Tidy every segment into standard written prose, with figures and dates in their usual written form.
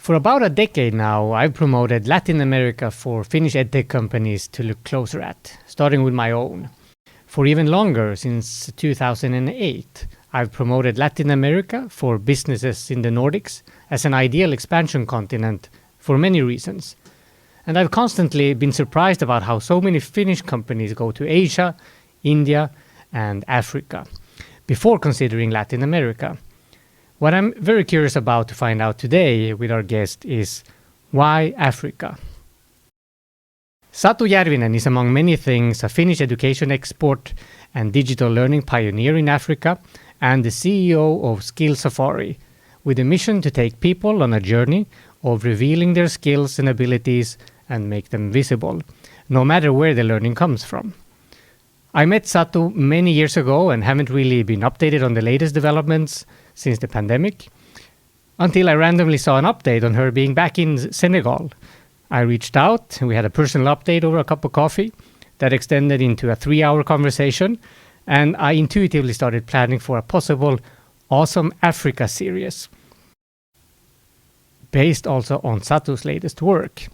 For about a decade now, I've promoted Latin America for Finnish EdTech companies to look closer at, starting with my own. For even longer, since 2008, I've promoted Latin America for businesses in the Nordics as an ideal expansion continent for many reasons. And I've constantly been surprised about how so many Finnish companies go to Asia, India, and Africa before considering Latin America. What I'm very curious about to find out today with our guest is why Africa? Satu Järvinen is among many things a Finnish education expert and digital learning pioneer in Africa and the CEO of SkillSafari, with a mission to take people on a journey of revealing their skills and abilities and make them visible, no matter where the learning comes from. I met Satu many years ago and haven't really been updated on the latest developments since the pandemic, until I randomly saw an update on her being back in Senegal. I reached out, and we had a personal update over a cup of coffee that extended into a 3-hour conversation, and I intuitively started planning for a possible Awesome Africa series, based also on Satu's latest work.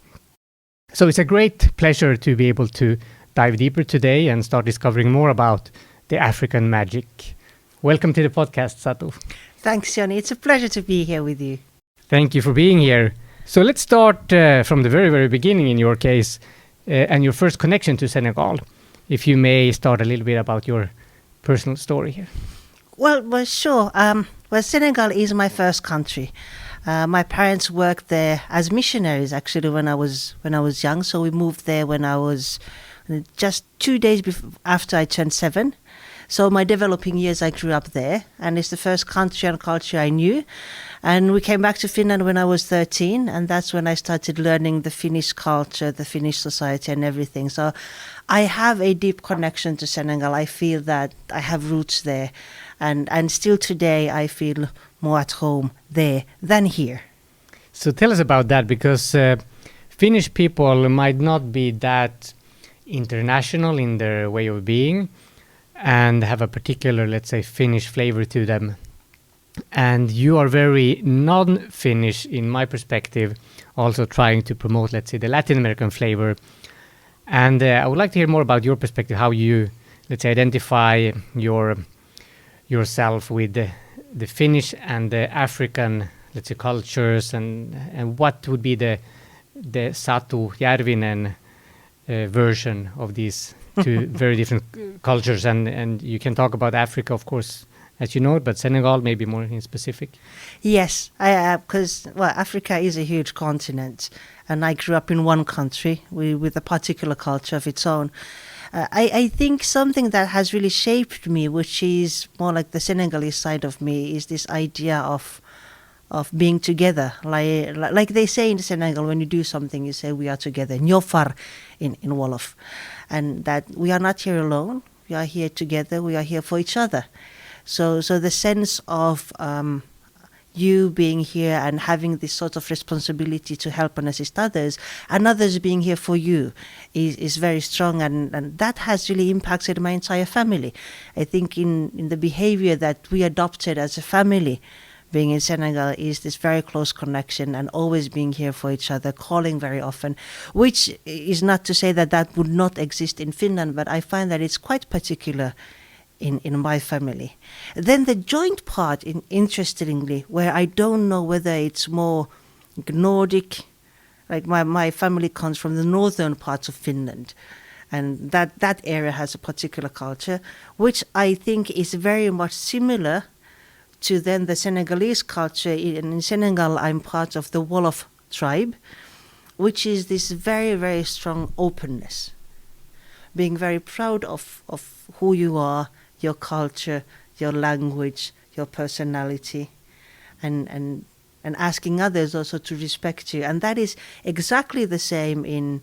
So it's a great pleasure to be able to dive deeper today and start discovering more about the African magic. Welcome to the podcast, Satu. Thanks, Johnny. It's a pleasure to be here with you. Thank you for being here. So let's start from the very, very beginning in your case and your first connection to Senegal. If you may start a little bit about your personal story here. Well, sure. Senegal is my first country. My parents worked there as missionaries, actually, when I was young. So we moved there when I was just 2 days after I turned 7. So my developing years, I grew up there, and it's the first country and culture I knew. And we came back to Finland when I was 13, and that's when I started learning the Finnish culture, the Finnish society and everything. So I have a deep connection to Senegal. I feel that I have roots there, and still today I feel more at home there than here. So tell us about that, because Finnish people might not be that international in their way of being and have a particular, let's say, Finnish flavor to them. And you are very non-Finnish, in my perspective, also trying to promote, let's say, the Latin American flavor. And I would like to hear more about your perspective, how you, let's say, identify yourself with the Finnish and the African, let's say, cultures, and what would be the Satu Järvinen version of these two very different cultures. And you can talk about Africa, of course, as you know, but Senegal maybe more in specific. Yes, because Africa is a huge continent, and I grew up in one country with a particular culture of its own. I think something that has really shaped me, which is more like the Senegalese side of me, is this idea of being together. Like they say in Senegal, when you do something, you say we are together. Nyofar in Wolof. And that we are not here alone. We are here together. We are here for each other. So the sense of you being here and having this sort of responsibility to help and assist others, and others being here for you, is very strong, and that has really impacted my entire family. I think in the behavior that we adopted as a family, being in Senegal, is this very close connection and always being here for each other, calling very often, which is not to say that would not exist in Finland, but I find that it's quite particular in my family. Then the joint part, interestingly, where I don't know whether it's more Nordic, like my family comes from the northern parts of Finland, and that area has a particular culture, which I think is very much similar to then the Senegalese culture. In Senegal, I'm part of the Wolof tribe, which is this very, very strong openness, being very proud of who you are, your culture, your language, your personality, and asking others also to respect you. And that is exactly the same in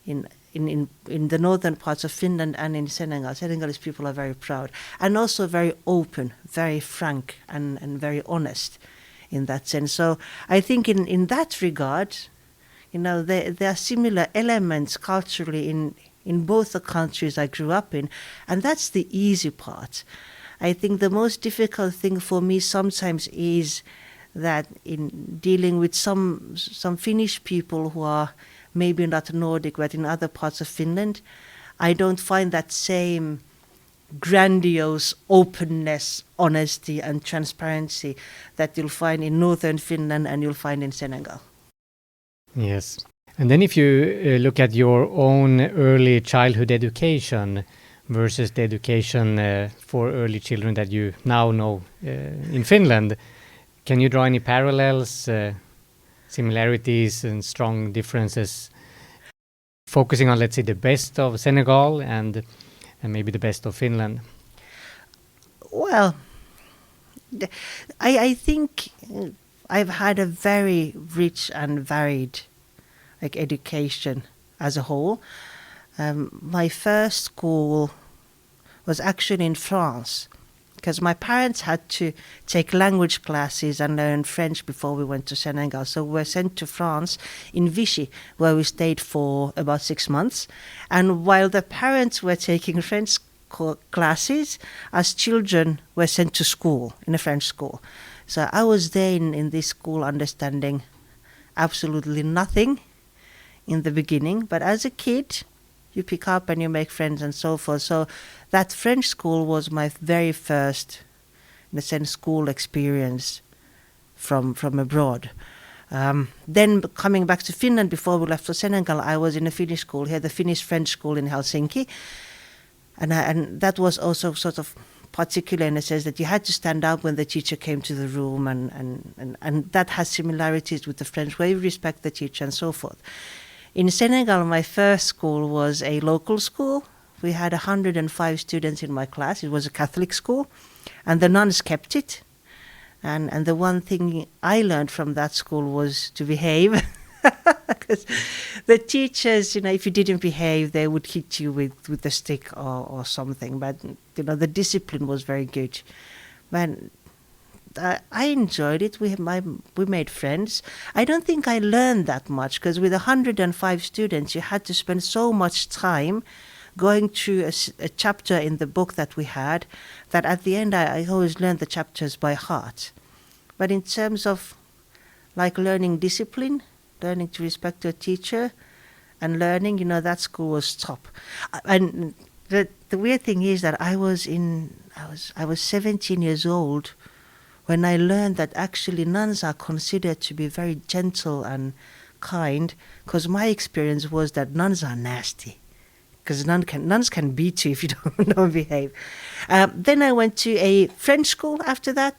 the northern parts of Finland and in Senegal. Senegalese people are very proud and also very open, very frank, and very honest in that sense. So I think in that regard, there are similar elements culturally in both the countries I grew up in, and that's the easy part. I think the most difficult thing for me sometimes is that in dealing with some Finnish people who are maybe not Nordic, but in other parts of Finland, I don't find that same grandiose openness, honesty and transparency that you'll find in northern Finland and you'll find in Senegal. Yes. And then if you look at your own early childhood education versus the education for early children that you now know in Finland, can you draw any parallels, similarities and strong differences, focusing on, let's say, the best of Senegal and maybe the best of Finland? Well, I think I've had a very rich and varied education as a whole. My first school was actually in France because my parents had to take language classes and learn French before we went to Senegal. So we were sent to France in Vichy, where we stayed for about 6 months. And while the parents were taking French classes, as children were sent to school, in a French school. So I was there in this school understanding absolutely nothing in the beginning. But as a kid, you pick up and you make friends and so forth. So that French school was my very first, in a sense, school experience from abroad. Then coming back to Finland before we left for Senegal, I was in a Finnish school here, the Finnish French school in Helsinki. And that was also sort of particular in a sense that you had to stand up when the teacher came to the room, and that has similarities with the French way you respect the teacher and so forth. In Senegal, my first school was a local school. We had 105 students in my class. It was a Catholic school, and the nuns kept it. And the one thing I learned from that school was to behave. Because the teachers, if you didn't behave, they would hit you with a stick or something. But, the discipline was very good. Man, I enjoyed it. We made friends. I don't think I learned that much because with 105 students, you had to spend so much time going through a chapter in the book that we had that at the end I always learned the chapters by heart. But in terms of learning discipline, learning to respect your teacher and learning, that school was top. And the weird thing is that I was 17 years old when I learned that actually nuns are considered to be very gentle and kind, because my experience was that nuns are nasty, because nuns can beat you if you don't behave. Then I went to a French school after that,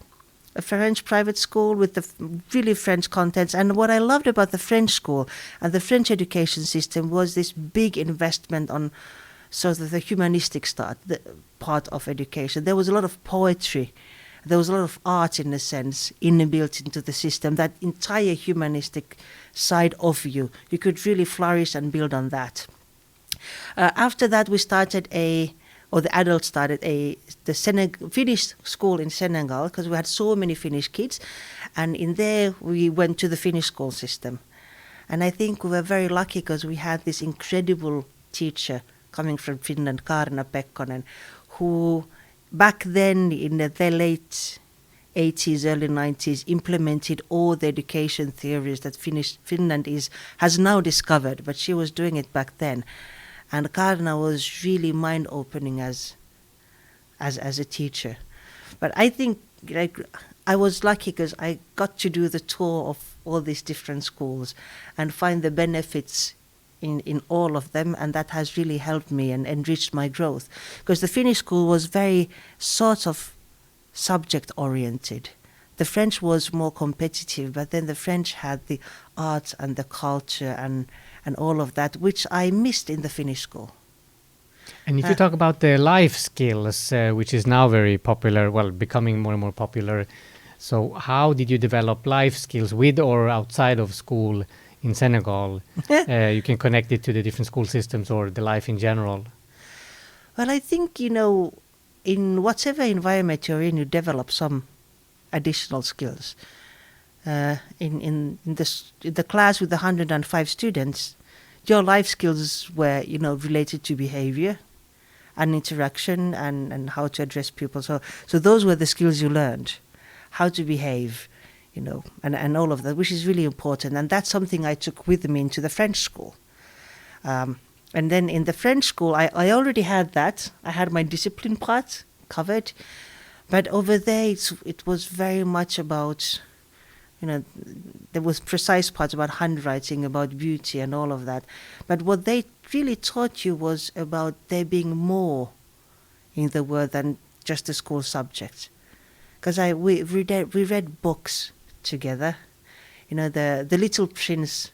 a French private school with the really French contents. And what I loved about the French school and the French education system was this big investment on sort of the humanistic part of education. There was a lot of poetry. There was a lot of art, in a sense, inbuilt into the system. That entire humanistic side of you could really flourish and build on that. After that, we started the adults started the Finnish school in Senegal, because we had so many Finnish kids. And in there, we went to the Finnish school system. And I think we were very lucky because we had this incredible teacher coming from Finland, Kaarina Pekkonen, who back then in the late 80s, early 90s, implemented all the education theories that Finland has now discovered, but she was doing it back then. And Kaarina was really mind-opening as a teacher. But I think I was lucky because I got to do the tour of all these different schools and find the benefits in all of them, and that has really helped me and enriched my growth. Because the Finnish school was very sort of subject-oriented. The French was more competitive, but then the French had the arts and the culture and all of that, which I missed in the Finnish school. And if you talk about the life skills, which is now very popular, becoming more and more popular, so how did you develop life skills with or outside of school in Senegal? You can connect it to the different school systems or the life in general. Well, I think, in whatever environment you're in, you develop some additional skills. In the class with 105 students, your life skills were, related to behavior and interaction and how to address people. So those were the skills you learned. How to behave, and all of that, which is really important. And that's something I took with me into the French school. And then in the French school, I already had that. I had my discipline part covered. But over there, it was very much about, there was precise parts about handwriting, about beauty and all of that. But what they really taught you was about there being more in the world than just a school subject. Because we read books together. The Little Prince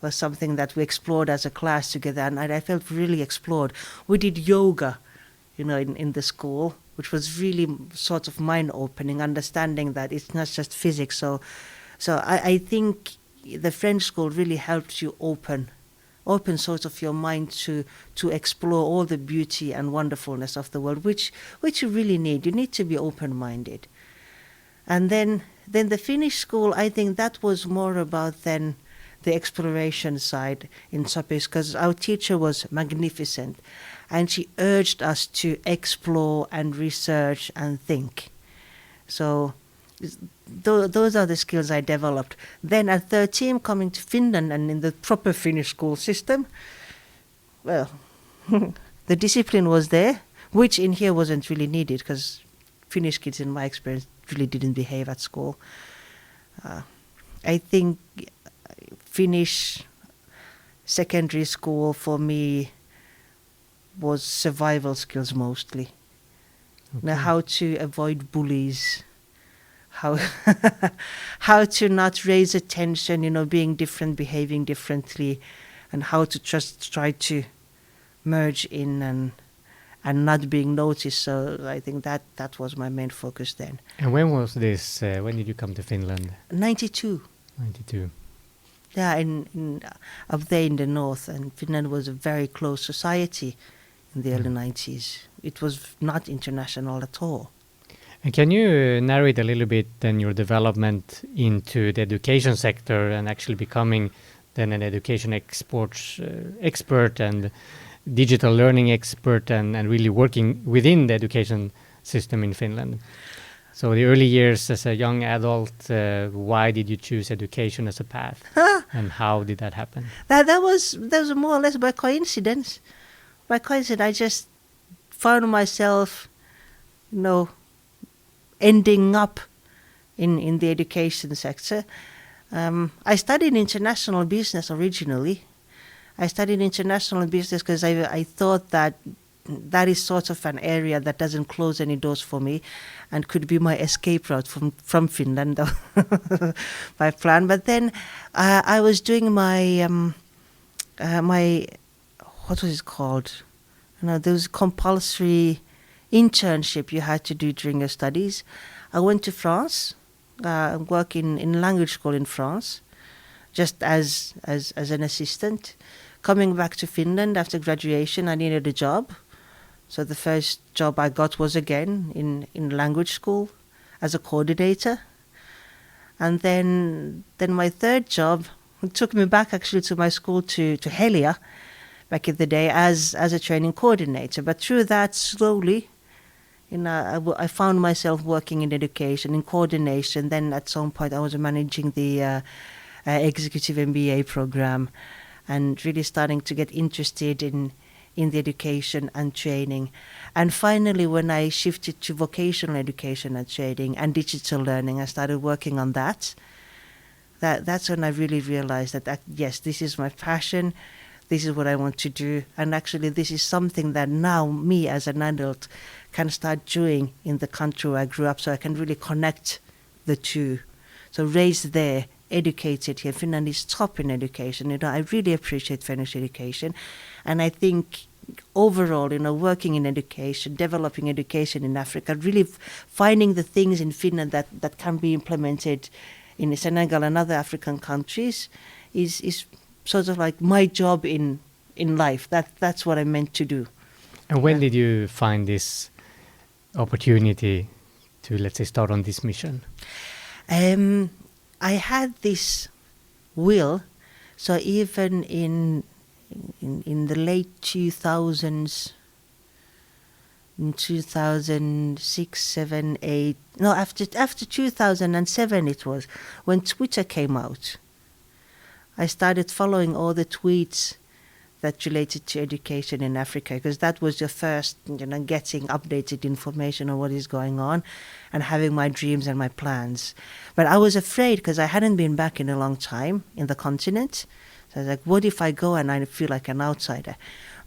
was something that we explored as a class together, and I felt really explored. We did yoga, in the school, which was really sort of mind-opening, understanding that it's not just physics. So I think the French school really helped you open sort of your mind to explore all the beauty and wonderfulness of the world, which you really need. You need to be open-minded. And then the Finnish school, I think that was more about then the exploration side in Sopis, because our teacher was magnificent, and she urged us to explore and research and think. So those are the skills I developed. Then at 13, coming to Finland and in the proper Finnish school system, well, the discipline was there, which in here wasn't really needed, because Finnish kids, in my experience, really didn't behave at school. I think Finnish secondary school for me was survival skills mostly. Okay. How to avoid bullies, how to not raise attention, being different, behaving differently, and how to just try to merge in and not being noticed. So I think that was my main focus then. And when was this? When did you come to Finland? 92. 92. Yeah, in up there in the north, and Finland was a very closed society in the early 90s. It was not international at all. And can you narrate a little bit then your development into the education sector and actually becoming then an education expert and digital learning expert and really working within the education system in Finland? So the early years as a young adult, why did you choose education as a path? And how did that happen? That was more or less by coincidence. By coincidence, I just found myself, ending up in the education sector. I studied international business originally. I studied international business because I thought that is sort of an area that doesn't close any doors for me and could be my escape route from Finland, my plan. But then I was doing my what was it called? There was compulsory internship you had to do during your studies. I went to France, work in language school in France, just as an assistant. Coming back to Finland after graduation, I needed a job. So the first job I got was again in language school as a coordinator. And then my third job took me back actually to my school to Helia back in the day as a training coordinator. But through that, slowly, I found myself working in education, in coordination. Then at some point I was managing the executive MBA program and really starting to get interested in the education and training. And finally, when I shifted to vocational education and training and digital learning, I started working on that. That's when I really realized that yes, this is my passion. This is what I want to do. And actually, this is something that now me as an adult can start doing in the country where I grew up, so I can really connect the two. So raised there, educated here. Finland is top in education. I really appreciate Finnish education. And I think overall, working in education, developing education in Africa, really finding the things in Finland that can be implemented in Senegal and other African countries is sort of like my job in life. That's what I meant to do. And when did you find this opportunity to, let's say, start on this mission? I had this will. So even in the late 2000s, in 2006, 7, 8. No, after 2007 it was, when Twitter came out. I started following all the tweets that related to education in Africa, because that was the first, getting updated information on what is going on and having my dreams and my plans. But I was afraid because I hadn't been back in a long time in the continent. So I was like, what if I go and I feel like an outsider?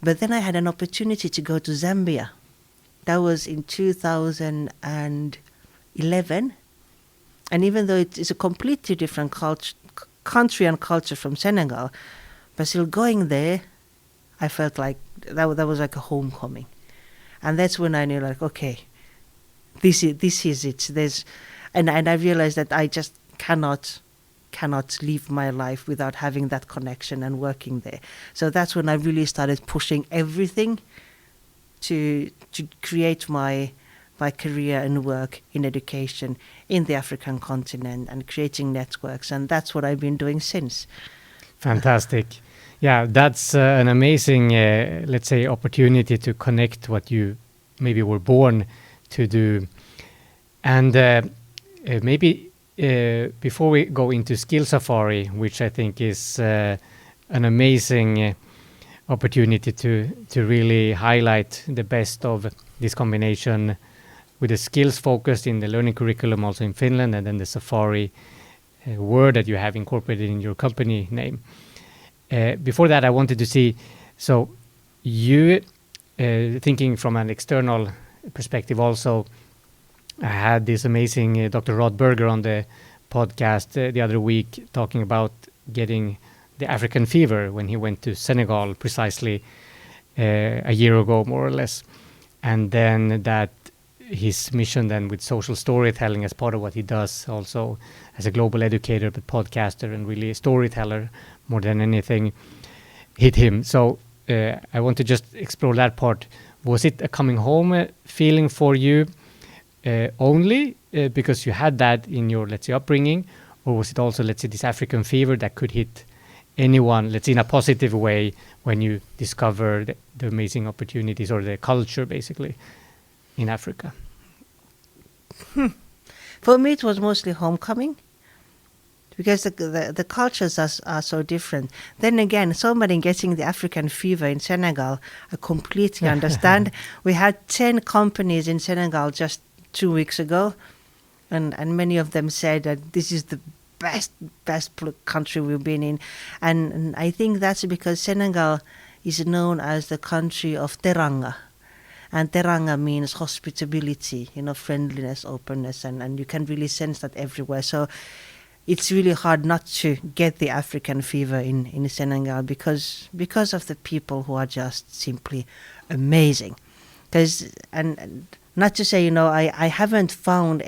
But then I had an opportunity to go to Zambia. That was in 2011. And even though it's a completely different country and culture from Senegal, but still going there, I felt like that was like a homecoming. And that's when I knew, like, okay, this is it. And I realized that I just cannot live my life without having that connection and working there. So that's when I really started pushing everything to create my career and work in education in the African continent and creating networks. And that's what I've been doing since. Fantastic. Yeah, that's an amazing, let's say, opportunity to connect what you maybe were born to do. And maybe before we go into SkillSafari, which I think is an amazing opportunity to really highlight the best of this combination with the skills focused in the learning curriculum also in Finland, and then the Safari word that you have incorporated in your company name. Before that, I wanted to see, so you, thinking from an external perspective also, I had this amazing Dr. Rod Berger on the podcast the other week talking about getting the African fever when he went to Senegal precisely a year ago, more or less. And then that his mission then with social storytelling as part of what he does also as a global educator, but podcaster and really a storyteller more than anything, hit him. So I want to just explore that part. Was it a coming home feeling for you only because you had that in your, let's say, upbringing, or was it also, let's say, this African fever that could hit anyone, let's say, in a positive way when you discover the amazing opportunities or the culture basically in Africa? For me, it was mostly homecoming, because the cultures are so different. Then again, somebody getting the African fever in Senegal, I completely understand. We had 10 companies in Senegal just 2 weeks ago, and many of them said that this is the best country we've been in. And I think that's because Senegal is known as the country of teranga. And teranga means hospitability, friendliness, openness, and you can really sense that everywhere. So it's really hard not to get the African fever in Senegal because of the people who are just simply amazing. And not to say, I haven't found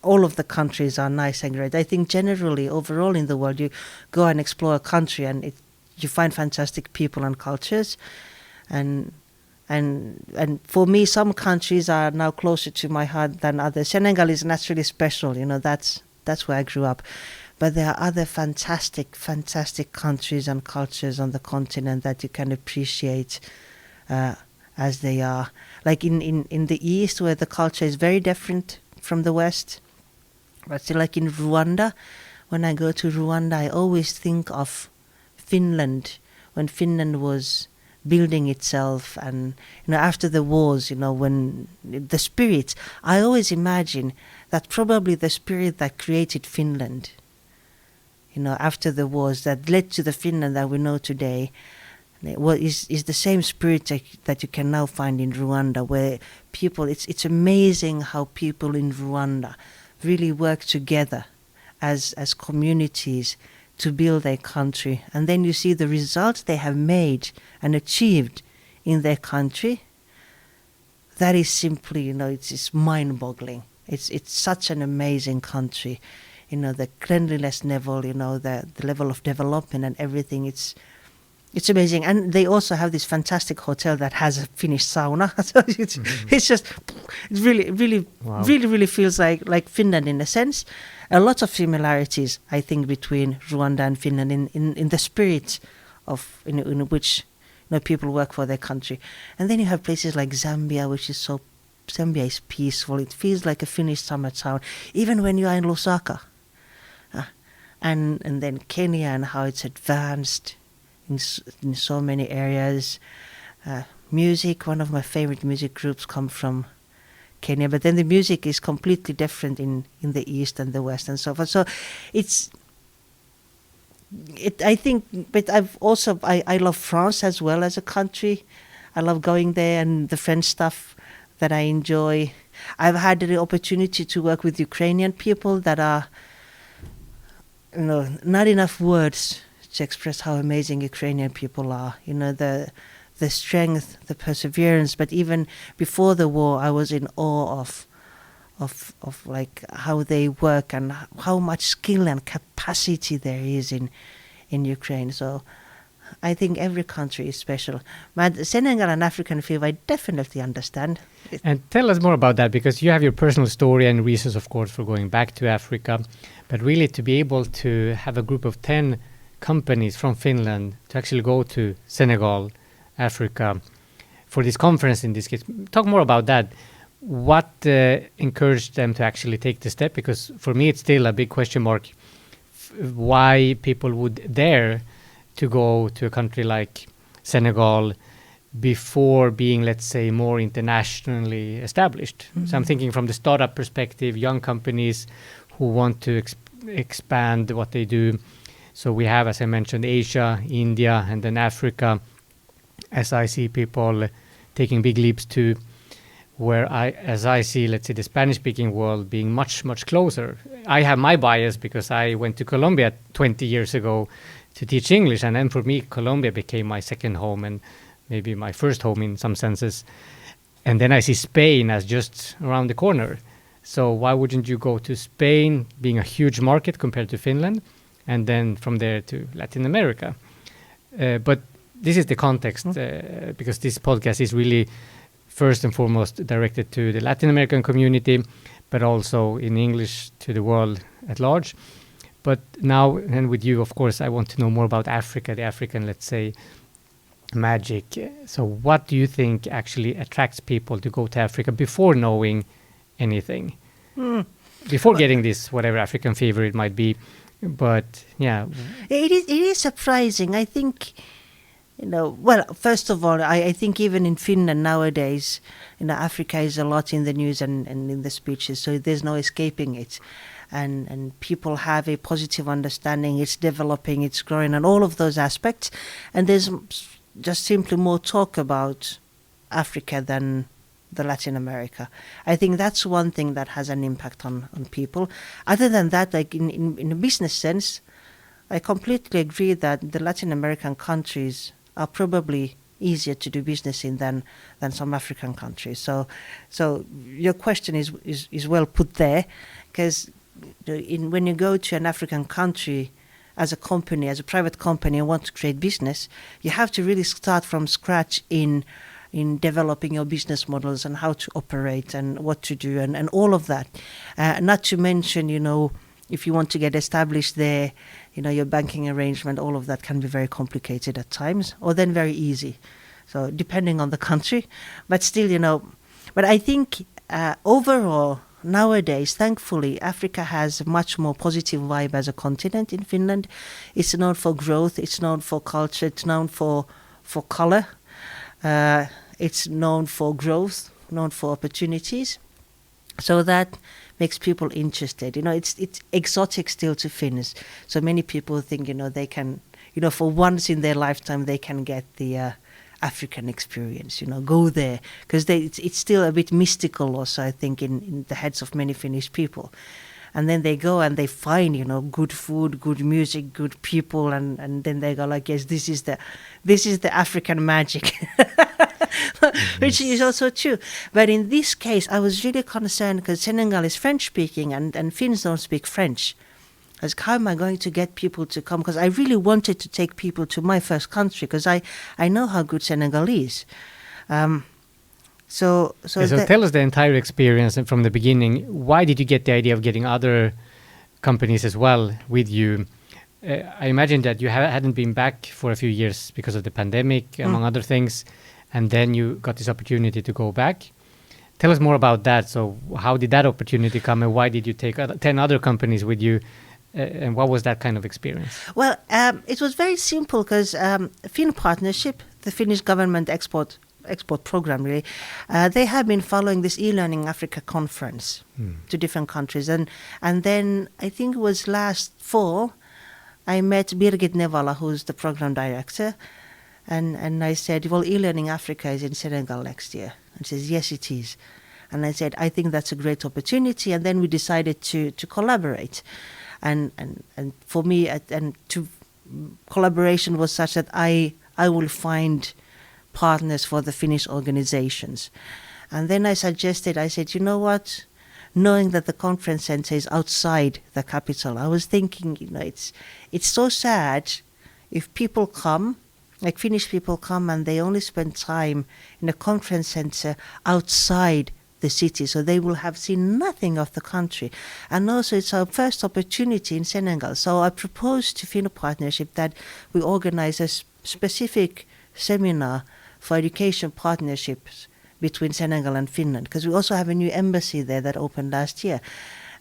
all of the countries are nice and great. I think generally, overall in the world, you go and explore a country and you find fantastic people and cultures. And for me, some countries are now closer to my heart than others. Senegal is naturally special, that's where I grew up. But there are other fantastic countries and cultures on the continent that you can appreciate as they are. Like in the East, where the culture is very different from the West. But still, like in Rwanda, when I go to Rwanda, I always think of Finland, when Finland was building itself, and after the wars, when the spirit, I always imagine that probably the spirit that created Finland, after the wars, that led to the Finland that we know today, is the same spirit that you can now find in Rwanda, where people, it's amazing how people in Rwanda really work together as communities to build their country. And then you see the results they have made and achieved in their country. That is simply, it's mind-boggling. It's such an amazing country. The cleanliness level, the level of development and everything, it's amazing. And they also have this fantastic hotel that has a Finnish sauna. So it really feels like Finland in a sense. A lot of similarities, I think, between Rwanda and Finland in the spirit of in which people work for their country. And then you have places like Zambia, Zambia is peaceful. It feels like a Finnish summer town, even when you are in Lusaka. And then Kenya and how it's advanced in so many areas. Music, one of my favorite music groups come from Kenya, but then the music is completely different in the East and the West and so forth. So I think, but I love France as well as a country. I love going there and the French stuff that I enjoy. I've had the opportunity to work with Ukrainian people that are, not enough words to express how amazing Ukrainian people are. The strength, the perseverance. But even before the war, I was in awe of like how they work and how much skill and capacity there is in Ukraine. So I think every country is special. But Senegal and African fever, I definitely understand. And tell us more about that, because you have your personal story and reasons, of course, for going back to Africa. But really, to be able to have a group of 10 companies from Finland to actually go to Senegal, Africa, for this conference in this case. Talk more about that. What encouraged them to actually take the step? Because for me, it's still a big question mark why people would dare to go to a country like Senegal before being, let's say, more internationally established. Mm-hmm. So I'm thinking from the startup perspective, young companies who want to expand what they do. So we have, as I mentioned, Asia, India, and then Africa, as I see people taking big leaps to where as I see, let's say, the Spanish-speaking world being much, much closer. I have my bias because I went to Colombia 20 years ago to teach English, and then for me, Colombia became my second home and maybe my first home in some senses. And then I see Spain as just around the corner. So why wouldn't you go to Spain, being a huge market compared to Finland, and then from there to Latin America? But this is the context, because this podcast is really first and foremost directed to the Latin American community, but also in English to the world at large. But now, and with you, of course, I want to know more about Africa, the African, let's say, magic. So what do you think actually attracts people to go to Africa before knowing anything? Before getting this, whatever African fever it might be. But yeah. It is surprising. I think, well, first of all, I think even in Finland nowadays, Africa is a lot in the news and in the speeches, so there's no escaping it. And people have a positive understanding, it's developing, it's growing, and all of those aspects. And there's just simply more talk about Africa than the Latin America. I think that's one thing that has an impact on people. Other than that, like in a business sense, I completely agree that the Latin American countries are probably easier to do business in than some African countries. So your question is well put there, because when you go to an African country as a company, as a private company, and want to create business, you have to really start from scratch in developing your business models and how to operate and what to do and all of that. Not to mention, if you want to get established there, your banking arrangement, all of that can be very complicated at times, or then very easy. So depending on the country, but still, but I think overall, nowadays, thankfully, Africa has a much more positive vibe as a continent in Finland. It's known for growth, it's known for culture, it's known for color, it's known for growth, known for opportunities. So that makes people interested. It's exotic still to Finns. So many people think, they can, for once in their lifetime, they can get the African experience, go there. Because it's still a bit mystical also, I think, in the heads of many Finnish people. And then they go and they find, good food, good music, good people, and then they go like, yes, this is the African magic, which is also true. But in this case, I was really concerned because Senegal is French-speaking and Finns don't speak French. I was, how am I going to get people to come? Because I really wanted to take people to my first country because I know how good Senegal is. So tell us the entire experience and from the beginning. Why did you get the idea of getting other companies as well with you? I imagine that you hadn't been back for a few years because of the pandemic, among other things, and then you got this opportunity to go back. Tell us more about that. So how did that opportunity come, and why did you take 10 other companies with you, and what was that kind of experience? Well, it was very simple because Finn Partnership, the Finnish government export program, really, they have been following this e-learning Africa conference to different countries, and then I think it was last fall I met Birgit Nevala, who's the program director, and I said, well, e-learning Africa is in Senegal next year, and she says, yes, it is. And I said, I think that's a great opportunity, and then we decided to collaborate, and for me, collaboration was such that I will find partners for the Finnish organizations. And then I said, you know what, knowing that the conference center is outside the capital, I was thinking, it's so sad if people come, like Finnish people come, and they only spend time in a conference center outside the city, so they will have seen nothing of the country. And also it's our first opportunity in Senegal. So I proposed to Finn Partnership that we organize a specific seminar for education partnerships between Senegal and Finland, because we also have a new embassy there that opened last year.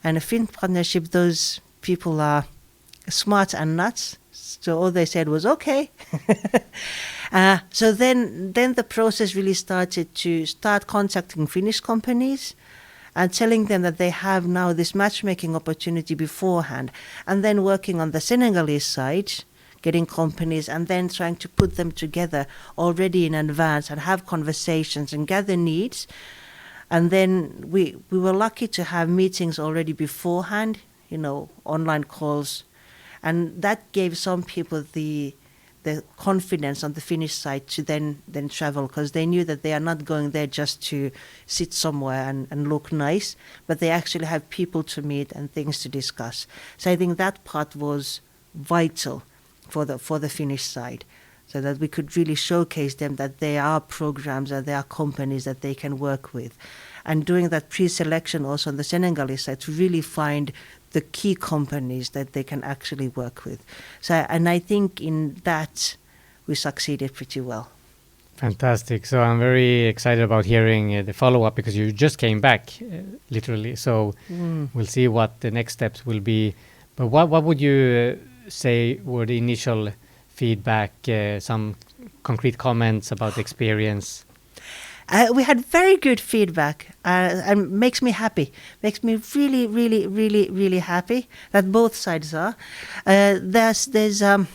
And a Finn Partnership, those people are smart and nuts, so all they said was okay. So then the process really started to contacting Finnish companies and telling them that they have now this matchmaking opportunity beforehand, and then working on the Senegalese side, getting companies, and then trying to put them together already in advance and have conversations and gather needs. And then we were lucky to have meetings already beforehand, online calls, and that gave some people the confidence on the Finnish side to then travel, because they knew that they are not going there just to sit somewhere and look nice, but they actually have people to meet and things to discuss. So I think that part was vital for the Finnish side, so that we could really showcase them that there are programs and there are companies that they can work with, and doing that pre-selection also on the Senegalese side to really find the key companies that they can actually work with. So, and I think in that we succeeded pretty well. Fantastic. So I'm very excited about hearing the follow-up, because you just came back, literally. So we'll see what the next steps will be. But what would you say were the initial feedback, some concrete comments about the experience? We had very good feedback, and makes me happy. Makes me really, really, really, really happy that both sides are. There's some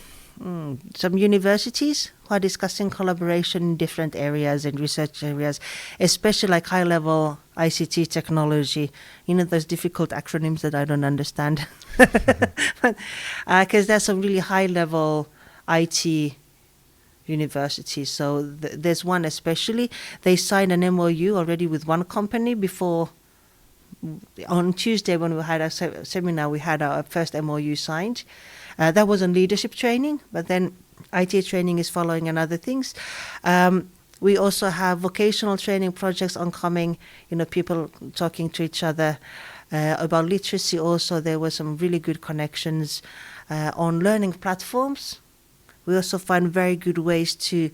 universities who are discussing collaboration in different areas and research areas, especially like high-level ICT technology. Those difficult acronyms that I don't understand. Because there's some really high-level IT universities. So there's one especially. They signed an MOU already with one company before. On Tuesday when we had our seminar, we had our first MOU signed. That was on leadership training, but then IT training is following and other things. We also have vocational training projects oncoming, people talking to each other about literacy. Also, there were some really good connections on learning platforms. We also find very good ways to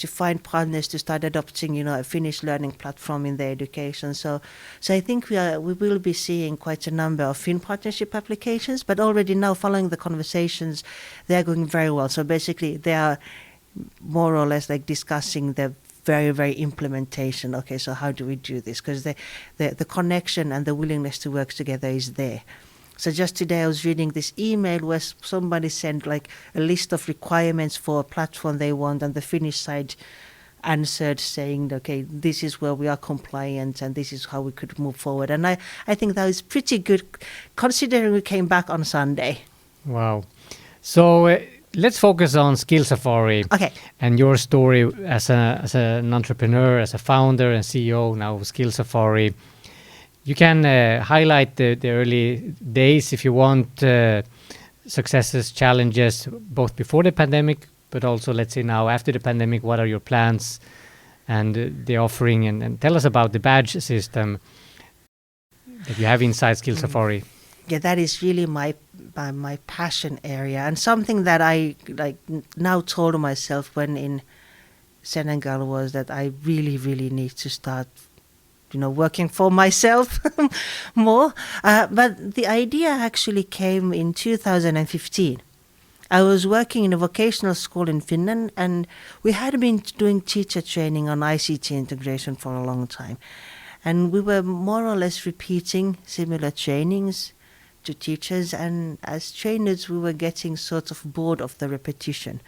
find partners to start adopting, a Finnish learning platform in their education. So I think we will be seeing quite a number of Finn Partnership applications, but already now following the conversations, they are going very well. So basically, they are more or less like discussing the very, very implementation. Okay, so how do we do this? Because the connection and the willingness to work together is there. So just today I was reading this email where somebody sent like a list of requirements for a platform they want, and the Finnish side answered saying, okay, this is where we are compliant and this is how we could move forward. And I think that was pretty good considering we came back on Sunday. Wow. So let's focus on SkillSafari. Okay. And your story as an entrepreneur, as a founder and CEO now of SkillSafari. You can highlight the early days if you want, successes, challenges, both before the pandemic, but also, let's say now after the pandemic, what are your plans and the offering, and tell us about the badge system that you have inside SkillSafari. yeah, that is really my passion area, and something that I now told myself when in Senegal was that I really need to start, working for myself more. But the idea actually came in 2015. I was working in a vocational school in Finland, and we had been doing teacher training on ICT integration for a long time. And we were more or less repeating similar trainings to teachers, and as trainers we were getting sort of bored of the repetition.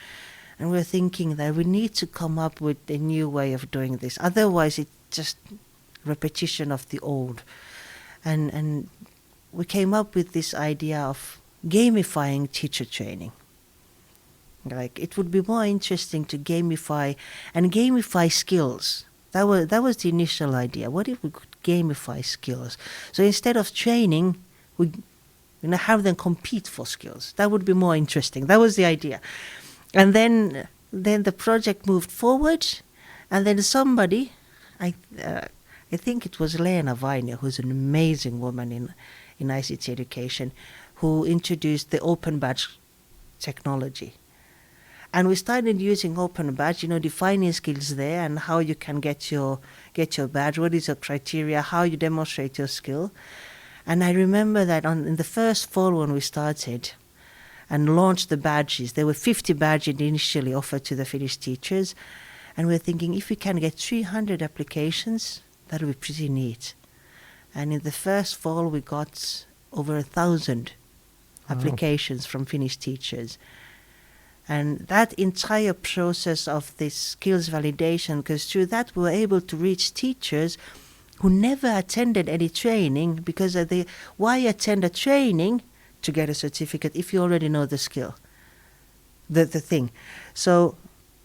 And we were thinking that we need to come up with a new way of doing this. Otherwise it's just repetition of the old. And we came up with this idea of gamifying teacher training. Like, it would be more interesting to gamify skills. That was the initial idea. What if we could gamify skills? So instead of training, we have them compete for skills. That would be more interesting. That was the idea. And then the project moved forward, and then somebody, I think it was Leena Vainio, who's an amazing woman in ICT education, who introduced the open badge technology. And we started using open badge, defining skills there and how you can get your badge, what is your criteria, how you demonstrate your skill. And I remember that in the first fall when we started and launched the badges, there were 50 badges initially offered to the Finnish teachers. And we were thinking, if we can get 300 applications, that would be pretty neat. And in the first fall, we got over 1,000 applications from Finnish teachers. And that entire process of this skills validation, because through that we were able to reach teachers who never attended any training, because why attend a training to get a certificate if you already know the skill, the thing. So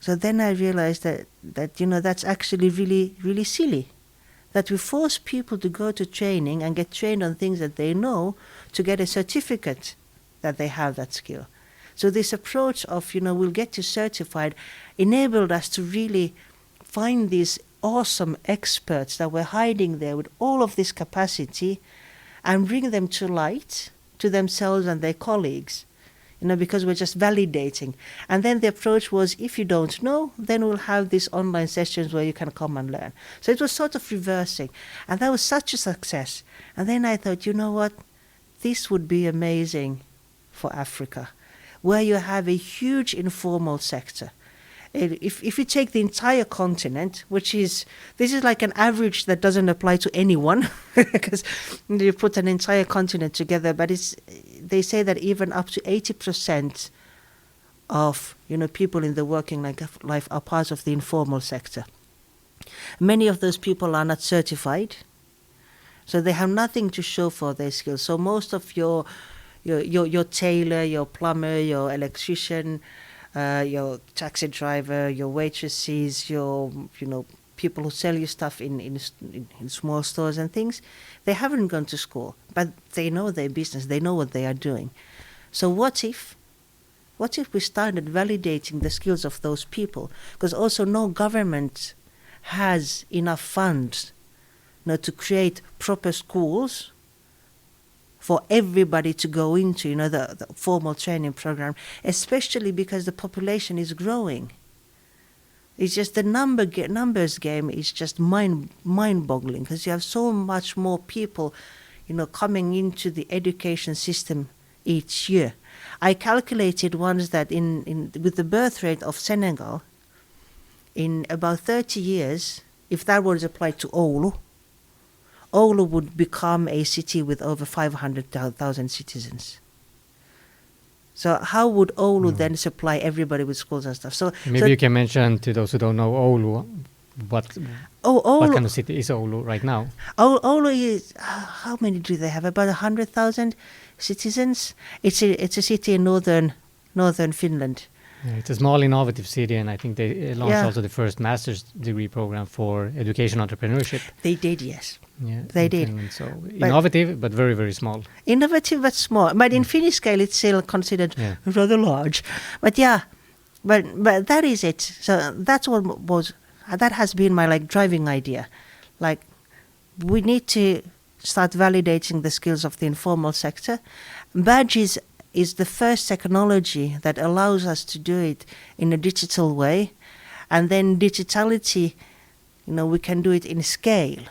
then I realized that that's actually really silly, that we force people to go to training and get trained on things that they know to get a certificate that they have that skill. So this approach of, we'll get you certified enabled us to really find these awesome experts that were hiding there with all of this capacity and bring them to light to themselves and their colleagues, because we're just validating. And then the approach was, if you don't know, then we'll have these online sessions where you can come and learn. So it was sort of reversing. And that was such a success. And then I thought, you know what, this would be amazing for Africa, where you have a huge informal sector. If you take the entire continent, this is like an average that doesn't apply to anyone, because you put an entire continent together, but they say that even up to 80% of people in the working life are part of the informal sector. Many of those people are not certified, so they have nothing to show for their skills. So most of your tailor, your plumber, your electrician, your taxi driver, your waitresses, your people who sell you stuff in small stores and things, they haven't gone to school, but they know their business, they know what they are doing. So what if we started validating the skills of those people? Because also no government has enough funds to create proper schools for everybody to go into, the formal training program, especially because the population is growing. It's just the numbers game is just mind-boggling, because you have so much more people, coming into the education system each year. I calculated once that with the birth rate of Senegal, in about 30 years, if that was applied to Oulu would become a city with over 500,000 citizens. So how would Oulu then supply everybody with schools and stuff? So maybe you can mention to those who don't know Oulu, what kind of city is Oulu right now? Oulu is, how many do they have? About 100,000 citizens. It's a city in northern Finland. Yeah, it's a small, innovative city, and I think they launched also the first master's degree program for education entrepreneurship. They did, yes. Yeah, they did. Finland, so innovative, but very, very small. Innovative but small. But in Finnish scale, it's still considered rather large. But but that is it. So that has been my driving idea. We need to start validating the skills of the informal sector. Badges is the first technology that allows us to do it in a digital way. And then digitality, we can do it in scale.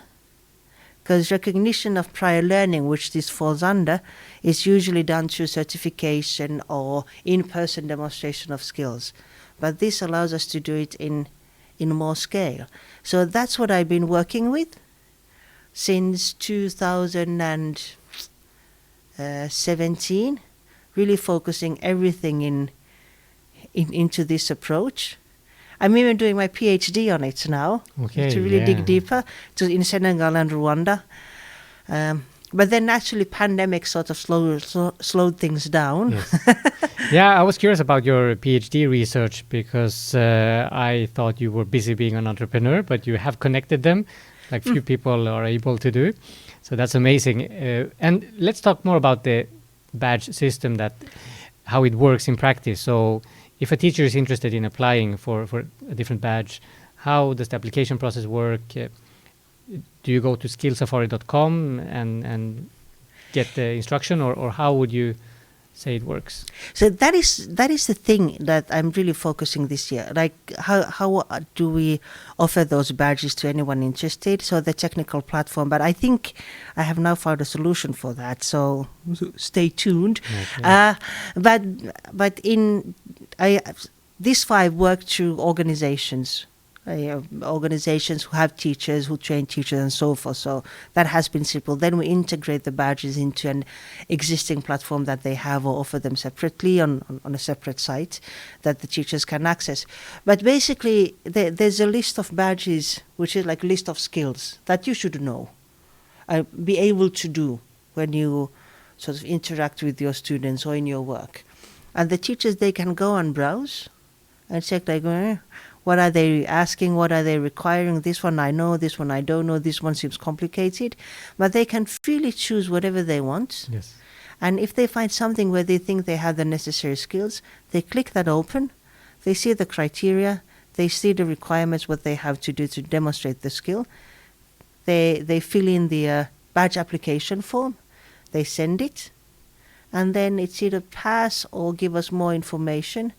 Because recognition of prior learning, which this falls under, is usually done through certification or in-person demonstration of skills. But this allows us to do it in more scale. So that's what I've been working with since 2017, really focusing everything into this approach. I'm even doing my PhD on it now to really dig deeper in Senegal and Rwanda. But then naturally pandemic sort of slowed things down. Yes. Yeah, I was curious about your PhD research because I thought you were busy being an entrepreneur, but you have connected them like few people are able to do. So that's amazing. And let's talk more about the badge system, how it works in practice. So if a teacher is interested in applying for a different badge, how does the application process work? Do you go to skillsafari.com and get the instruction, or how would you say it works? So that is the thing that I'm really focusing this year. Like how do we offer those badges to anyone interested? So the technical platform, but I think I have now found a solution for that. So stay tuned. Okay. But this 5 work through organizations. Organizations who have teachers, who train teachers and so forth. So that has been simple. Then we integrate the badges into an existing platform that they have or offer them separately on a separate site that the teachers can access. But basically, there's a list of badges, which is like a list of skills that you should know, be able to do when you sort of interact with your students or in your work. And the teachers, they can go and browse and check like, what are they asking? What are they requiring? This one I know, this one I don't know, this one seems complicated. But they can freely choose whatever they want. Yes. And if they find something where they think they have the necessary skills, they click that open, they see the criteria, they see the requirements, what they have to do to demonstrate the skill. They fill in the badge application form, they send it, and then it's either pass or give us more information.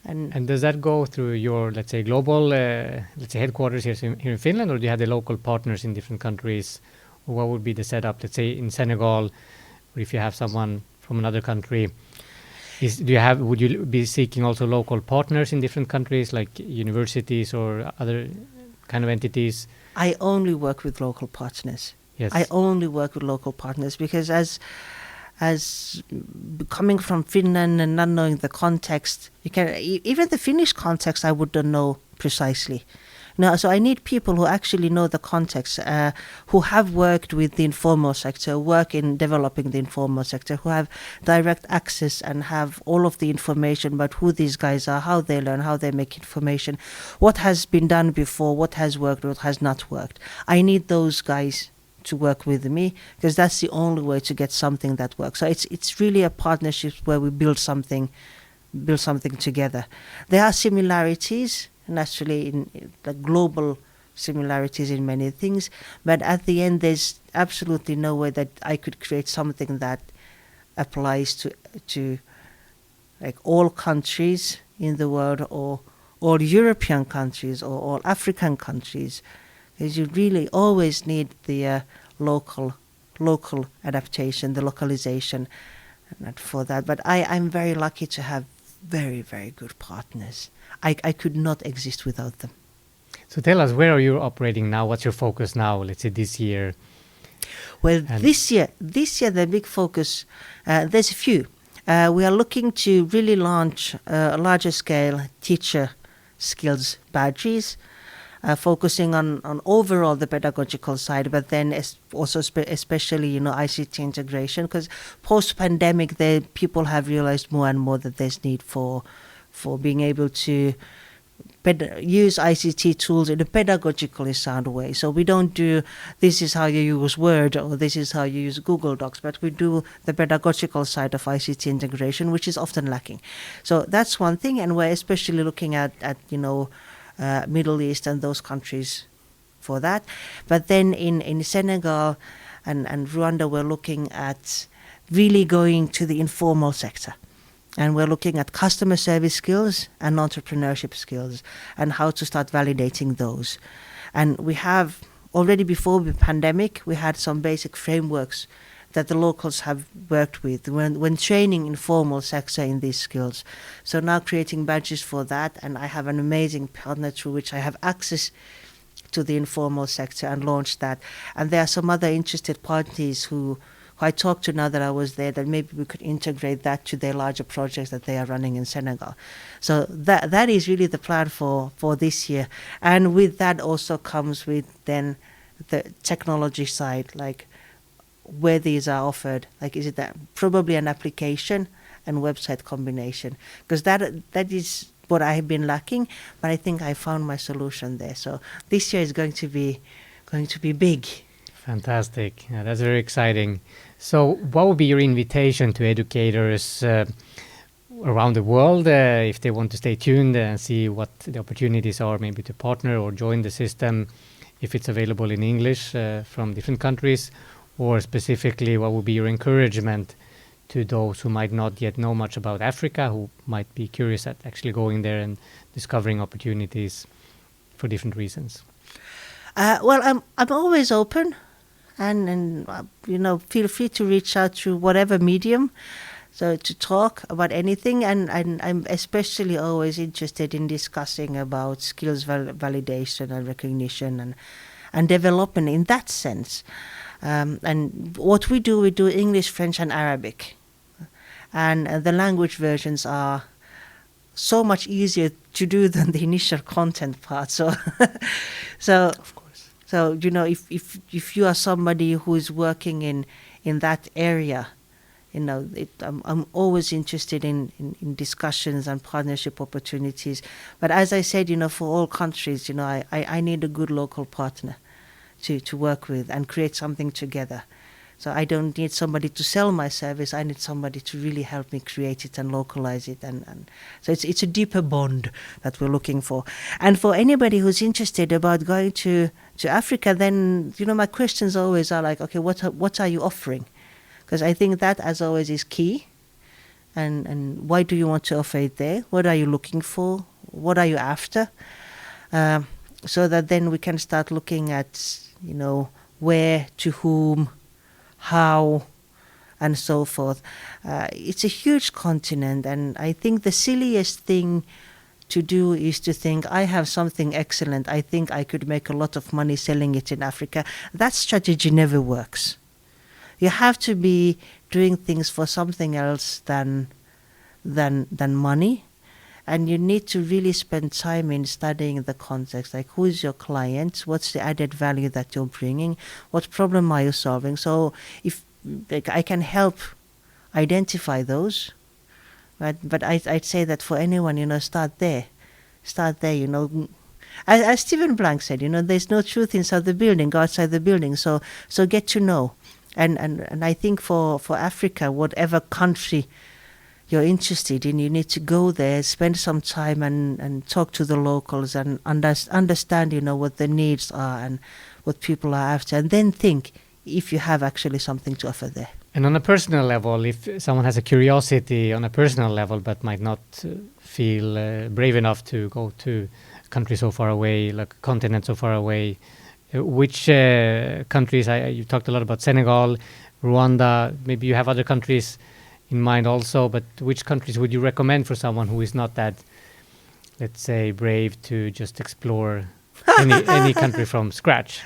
And does that go through your, let's say, global, headquarters here in Finland, or do you have the local partners in different countries? Or what would be the setup, let's say, in Senegal, or if you have someone from another country? Would you be seeking also local partners in different countries, like universities or other kind of entities? I only work with local partners. Yes. I only work with local partners because as coming from Finland and not knowing the context, even the Finnish context I wouldn't know precisely. So I need people who actually know the context, who have worked with the informal sector, work in developing the informal sector, who have direct access and have all of the information about who these guys are, how they learn, how they make information, what has been done before, what has worked, what has not worked. I need those guys to work with me because that's the only way to get something that works. So it's really a partnership where we build something together. There are similarities, naturally, in the global similarities in many things, but at the end there's absolutely no way that I could create something that applies to like all countries in the world, or all European countries, or all African countries. Because you really always need the local adaptation, the localization for that. But I'm very lucky to have very, very good partners. I could not exist without them. So tell us, where are you operating now? What's your focus now, let's say this year? Well, this year the big focus, there's a few. We are looking to really launch a larger scale teacher skills badges, focusing on overall the pedagogical side, but then also especially ICT integration, because post-pandemic people have realized more and more that there's need for being able to use ICT tools in a pedagogically sound way. So we don't do this is how you use Word or this is how you use Google Docs, but we do the pedagogical side of ICT integration, which is often lacking. So that's one thing, and we're especially looking at Middle East and those countries for that. But then in Senegal, and Rwanda, we're looking at really going to the informal sector. And we're looking at customer service skills and entrepreneurship skills and how to start validating those. And we have already before the pandemic, we had some basic frameworks that the locals have worked with when training informal sector in these skills. So now creating badges for that, and I have an amazing partner through which I have access to the informal sector and launched that. And there are some other interested parties who I talked to now that I was there, that maybe we could integrate that to their larger projects that they are running in Senegal. So that is really the plan for this year. And with that also comes with then the technology side, like where these are offered, like is it that probably an application and website combination, because that is what I have been lacking, but I think I found my solution there. So this year is going to be big. Fantastic. Yeah, that's very exciting. So what would be your invitation to educators around the world if they want to stay tuned and see what the opportunities are, maybe to partner or join the system if it's available in English from different countries? Or specifically, what would be your encouragement to those who might not yet know much about Africa, who might be curious at actually going there and discovering opportunities for different reasons? Well, I'm always open, and feel free to reach out through whatever medium, so to talk about anything. And I'm especially always interested in discussing about skills validation and recognition and development in that sense. And what we do English, French, and Arabic. And the language versions are so much easier to do than the initial content part. So, of course. So if you are somebody who is working in that area, I'm always interested in discussions and partnership opportunities. But as I said, for all countries, I need a good local partner to work with and create something together. So I don't need somebody to sell my service. I need somebody to really help me create it and localize it. And so it's a deeper bond that we're looking for. And for anybody who's interested about going to Africa, then, my questions always are like, okay, what are you offering? Because I think that, as always, is key. And why do you want to offer it there? What are you looking for? What are you after? So that then we can start looking at, where, to whom, how, and so forth. It's a huge continent, and I think the silliest thing to do is to think, I have something excellent, I think I could make a lot of money selling it in Africa. That strategy never works. You have to be doing things for something else than money. And you need to really spend time in studying the context, like who is your client, what's the added value that you're bringing, what problem are you solving. So if I can help identify those, right? But I'd say that for anyone, start there. As Stephen Blank said, there's no truth inside the building, go outside the building. So get to know. And I think for Africa, whatever country you're interested in, you need to go there, spend some time and talk to the locals and understand, what the needs are and what people are after, and then think if you have actually something to offer there. And on a personal level, if someone has a curiosity on a personal level but might not feel brave enough to go to a country so far away, like a continent so far away, which countries, you talked a lot about Senegal, Rwanda, maybe you have other countries in mind also, but which countries would you recommend for someone who is not that, let's say, brave to just explore any country from scratch?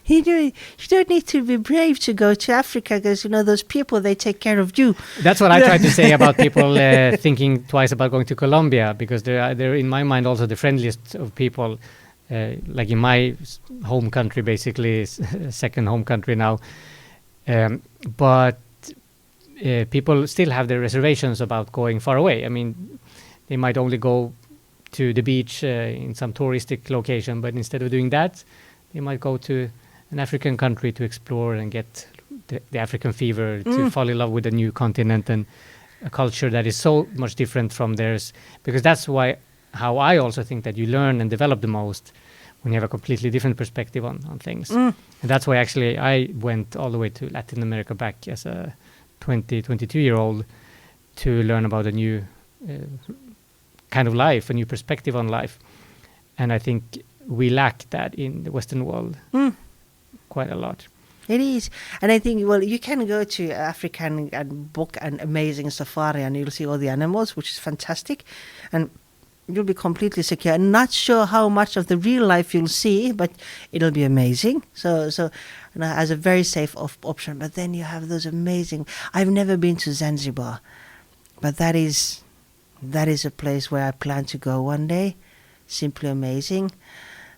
You don't need to be brave to go to Africa, because those people, they take care of you. That's what I try to say about people thinking twice about going to Colombia, because they're in my mind also the friendliest of people. Like in my home country, basically, second home country now, but people still have their reservations about going far away. I mean, they might only go to the beach in some touristic location, but instead of doing that, they might go to an African country to explore and get the African fever, to fall in love with a new continent and a culture that is so much different from theirs. Because that's how I also think that you learn and develop the most when you have a completely different perspective on things. And that's why actually I went all the way to Latin America back as a 22-year-old to learn about a new kind of life, a new perspective on life. And I think we lack that in the Western world quite a lot. It is. And I think, well, you can go to Africa and book an amazing safari and you'll see all the animals, which is fantastic. And you'll be completely secure. I'm not sure how much of the real life you'll see, but it'll be amazing. So as a very safe option. But then you have those amazing... I've never been to Zanzibar, but that is a place where I plan to go one day. Simply amazing.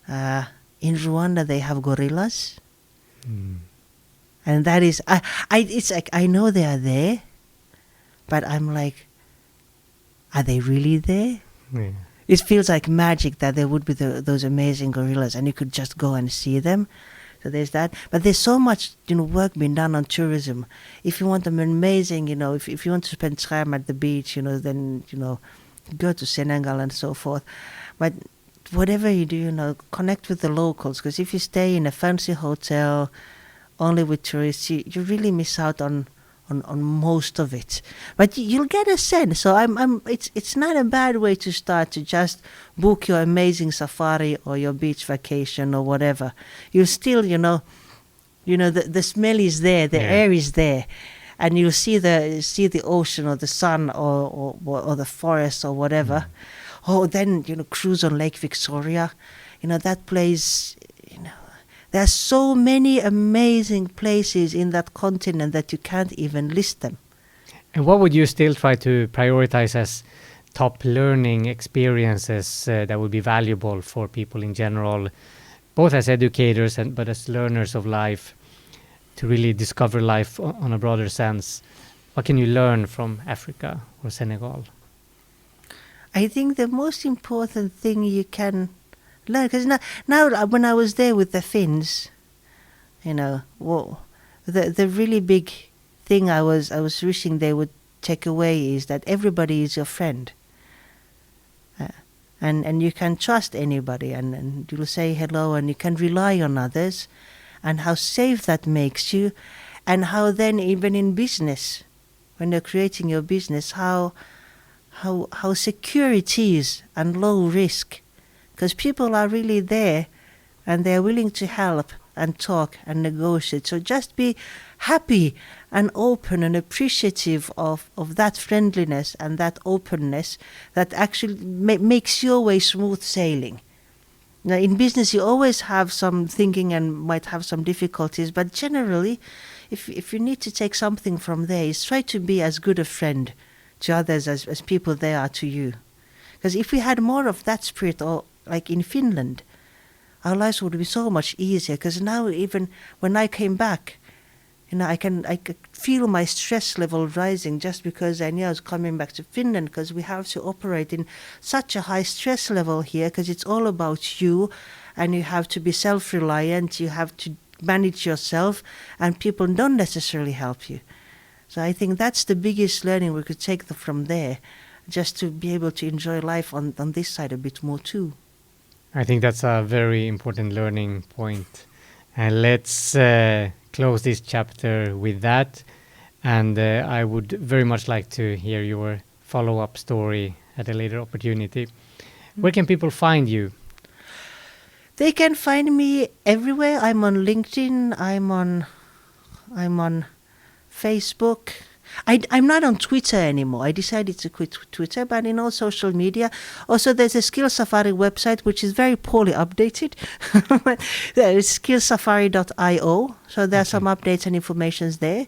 In Rwanda, they have gorillas. And that is... it's like, I know they are there, but I'm like, are they really there? Yeah. It feels like magic that there would be those amazing gorillas and you could just go and see them. So there's that. But there's so much, work being done on tourism. If you want them amazing, if you want to spend time at the beach, then, go to Senegal and so forth. But whatever you do, connect with the locals. Because if you stay in a fancy hotel only with tourists, you really miss out on most of it, but you'll get a sense. So it's not a bad way to start, to just book your amazing safari or your beach vacation or whatever. You still, the smell is there, the air is there, and you'll see the ocean or the sun or the forest or whatever. Oh, then cruise on Lake Victoria, that place. There are so many amazing places in that continent that you can't even list them. And what would you still try to prioritize as top learning experiences that would be valuable for people in general, both as educators but as learners of life, to really discover life on a broader sense? What can you learn from Africa or Senegal? I think the most important thing you can learn, because now when I was there with the Finns, the really big thing I was wishing they would take away is that everybody is your friend, and you can trust anybody, and you'll say hello, and you can rely on others, and how safe that makes you, and how then even in business, when you're creating your business, how secure it is and low risk. Because people are really there and they're willing to help and talk and negotiate. So just be happy and open and appreciative of that friendliness and that openness that actually makes your way smooth sailing. Now, in business, you always have some thinking and might have some difficulties, but generally, if you need to take something from there, is try to be as good a friend to others as people they are to you. Because if we had more of that spirit, or like in Finland, our lives would be so much easier. Because now, even when I came back, I could feel my stress level rising just because I knew I was coming back to Finland. Because we have to operate in such a high stress level here, because it's all about you, and you have to be self-reliant. You have to manage yourself, and people don't necessarily help you. So I think that's the biggest learning we could take from there, just to be able to enjoy life on this side a bit more too. I think that's a very important learning point. And let's close this chapter with that. And I would very much like to hear your follow-up story at a later opportunity. Where can people find you? They can find me everywhere. I'm on LinkedIn. I'm on Facebook. I'm not on Twitter anymore. I decided to quit Twitter, but in all social media. Also, there's a SkillSafari website, which is very poorly updated. It's skillsafari.io. So there are some updates and informations there.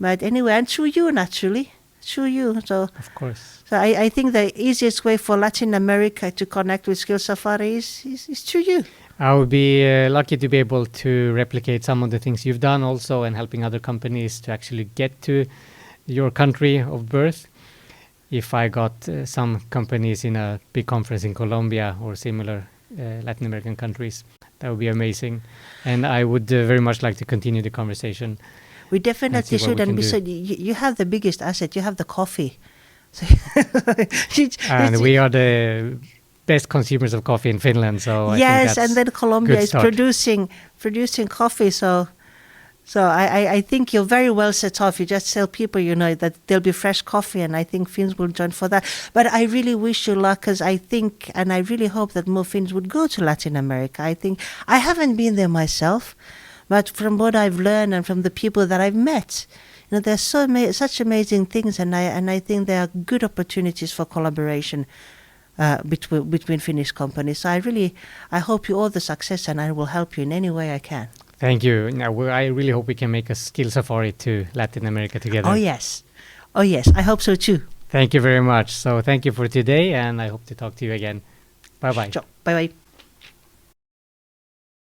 But anyway, and through you, naturally. Through you. So, of course. So I think the easiest way for Latin America to connect with SkillSafari is through you. I would be lucky to be able to replicate some of the things you've done also, and helping other companies to actually get to your country of birth. If I got some companies in a big conference in Colombia or similar Latin American countries, that would be amazing. And I would very much like to continue the conversation. We definitely should. And besides, you have the biggest asset. You have the coffee. And we are the best consumers of coffee in Finland. So I think yes, that's and then Colombia good is start. producing coffee. So I think you're very well set off. You just tell people, that there'll be fresh coffee, and I think Finns will join for that. But I really wish you luck, because I think, and I really hope that more Finns would go to Latin America. I think I haven't been there myself, but from what I've learned and from the people that I've met, there's such amazing things, and I think there are good opportunities for collaboration between Finnish companies. So I hope you all the success, and I will help you in any way I can. Thank you. I really hope we can make a SkillSafari to Latin America together. Oh yes, I hope so too. Thank you very much. So thank you for today, and I hope to talk to you again. Bye-bye. Bye bye.